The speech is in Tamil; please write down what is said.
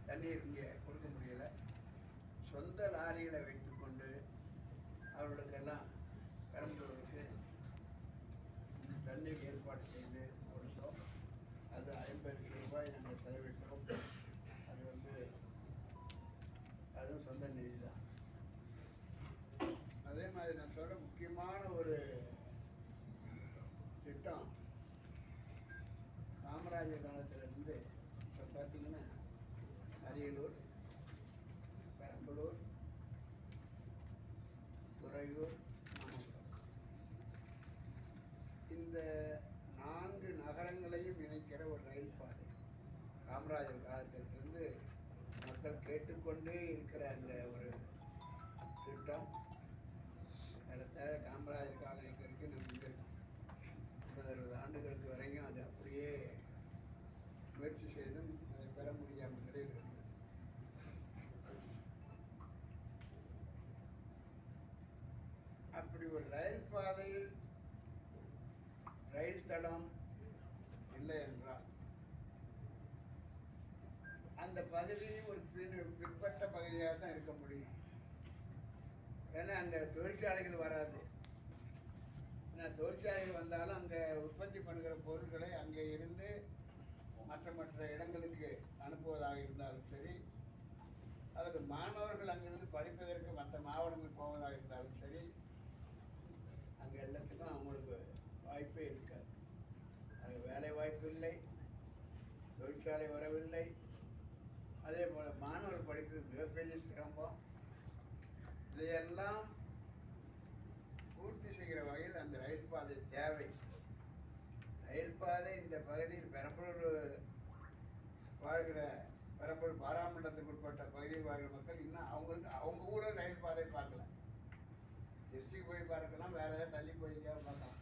தண்ணீர் இங்கே கொடுக்க முடியலை. சொந்த லாரிகளை வைத்துக்கொண்டு அவர்களுக்கெல்லாம் பெரம்பலூருக்கு தண்ணீர் ஏற்பாடு செய்து கொடுத்தோம். அது 50 ரூபாய் நாங்கள் செலவிட்டோம். அது அதுவும் சொந்த நிதி தான். அதே மாதிரி நான் சொல்கிற முக்கியமான ஒரு திட்டம் காமராஜர் காலத்திலிருந்து இப்போ பார்த்தீங்கன்னா அரியலூர், பெரம்பலூர், துறையூர், நாமக்கல் இந்த 4 நகரங்களையும் இணைக்கிற ஒரு ரயில் பாதை காமராஜர் காலத்திலிருந்து மக்கள் கேட்டுக்கொண்டே இருக்கிற அந்த ஒரு திட்டம். அடுத்த காமராஜர் காலம் எங்கே இருக்குது நம்ம இங்கே 50-60 ஆண்டுகளுக்கு வரையும் அது அப்படியே முயற்சி செய்தும் அதை பெற முடியாமல் நிலையில் இருந்தது. அப்படி ஒரு ரயில் பாதை, ரயில் தடம் இல்லை என்றால் அந்த பகுதி ஒரு பிற்பட்ட பகுதியாக தான் இருக்க முடியும். ஏன்னா அங்கே தொழிற்சாலைகள் வராது. ஏன்னா தொழிற்சாலைகள் வந்தாலும் அங்கே உற்பத்தி பண்ணுகிற பொருட்களை அங்கே இருந்து மற்ற இடங்களுக்கு அனுப்புவதாக இருந்தாலும் சரி, அல்லது மாணவர்கள் அங்கிருந்து படிப்பதற்கு மற்ற மாவட்டங்களுக்கு போவதாக இருந்தாலும் சரி, அங்கே எல்லாத்துக்கும் அவங்களுக்கு வாய்ப்பே இருக்காது. அங்கே வேலை வாய்ப்பு இல்லை, தொழிற்சாலை வரவில்லை. அதே போல் மாணவர் படிப்பு மிகப்பெரிய சிரமம். இதையெல்லாம் பூர்த்தி செய்கிற வகையில் அந்த ரயில் பாதை தேவை. ரயில் பாதை இந்த பகுதியில் பெரம்பலூர் வாழ்கிற பெரம்பலூர் பாராமண்டலத்துக்கு உட்பட்ட பகுதியில் வாழ்கிற மக்கள் இன்னும் அவங்க ஊரில் ரயில் பாதை பார்க்கல. திருச்சிக்கு போய் பார்க்கலாம், வேறு ஏதாவது தள்ளி போய் பார்க்கலாம்.